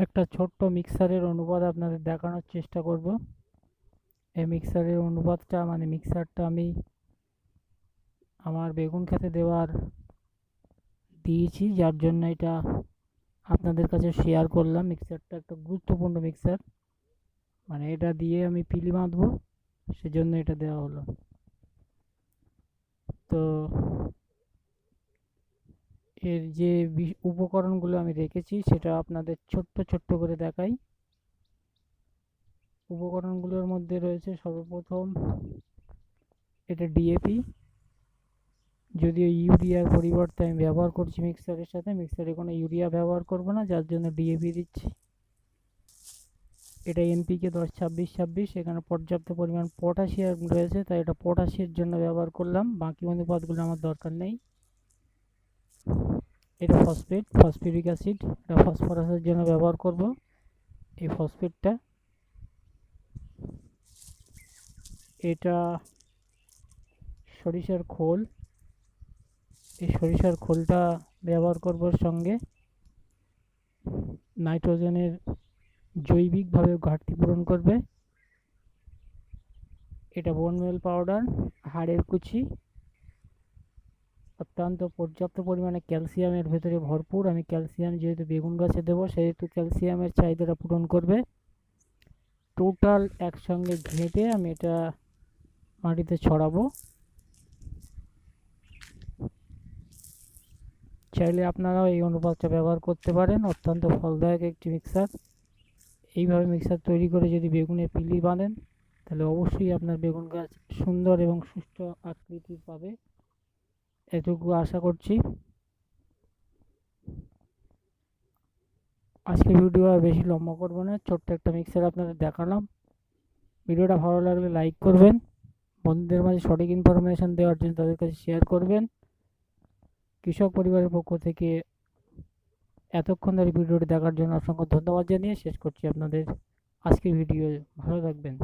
একটা ছোট্ট মিক্সারের অনুবাদ আপনাদের দেখানোর চেষ্টা করব। এই মিক্সারের অনুবাদটা মানে মিক্সারটা আমি আমার বেগুন খেতে দিয়েছি, যার জন্য এটা আপনাদের কাছে শেয়ার করলাম। মিক্সারটা একটা গুরুত্বপূর্ণ মিক্সার, মানে এটা দিয়ে আমি পিলি বাঁধবো, সেজন্য এটা দেওয়া হলো। তো এর যে উপকরণগুলো আমি রেখেছি সেটা আপনাদের ছোট্ট ছোট্ট করে দেখাই। উপকরণগুলোর মধ্যে রয়েছে সর্বপ্রথম এটা ডিএপি, যদিও ইউরিয়ার পরিবর্তে আমি ব্যবহার করছি মিক্সারের সাথে, মিক্সারে কোনো ইউরিয়া ব্যবহার করব না, যার জন্য ডিএপি দিচ্ছি। এটা এনপিকে 10-26-26, এখানে পর্যাপ্ত পরিমাণ পটাশিয়াম রয়েছে, তাই এটা পটাশিয়ার জন্য ব্যবহার করলাম, বাকি অনুপাতগুলো আমার দরকার নেই। এটা ফসফেরিক অ্যাসিড, এটা ফসফরাসের জন্য ব্যবহার করব এই ফসফেটটা। এটা সরিষার খোল, এই সরিষার খোলটা ব্যবহার করব, সঙ্গে নাইট্রোজেনের জৈবিকভাবে ঘাটতি পূরণ করবে। এটা বোনমেল পাউডার, হাড়ের কুচি, অত্যন্ত পর্যাপ্ত পরিমাণে ক্যালসিয়ামের ভেতরে ভরপুর। আমি ক্যালসিয়াম যেহেতু বেগুন গাছে দেবো, সেহেতু ক্যালসিয়ামের চাহিদাটা পূরণ করবে। টোটাল একসঙ্গে ঘেঁটে আমি এটা মাটিতে ছড়াবো। চাইলে আপনারাও এই অনুপাতটা ব্যবহার করতে পারেন, অত্যন্ত ফলদায়ক একটি মিক্সার। এইভাবে মিক্সার তৈরি করে যদি বেগুনের পিলি বাঁধেন, তাহলে অবশ্যই আপনার বেগুন গাছ সুন্দর এবং সুষ্ঠু আকৃতির পাবে, এটুকু আশা করছি। আজকে ভিডিও আর বেশি লম্বা করবো না, ছোট্ট একটা মিক্সার আপনাদের দেখালাম। ভিডিওটা ভালো লাগলে লাইক করবেন, বন্ধুদের মাঝে সঠিক ইনফরমেশন দেওয়ার জন্য তাদের কাছে শেয়ার করবেন। কৃষক পরিবারের পক্ষ থেকে এতক্ষণ ধরে ভিডিওটি দেখার জন্য অসংখ্য ধন্যবাদ জানিয়ে শেষ করছি আপনাদের আজকের ভিডিও। ভালো থাকবেন।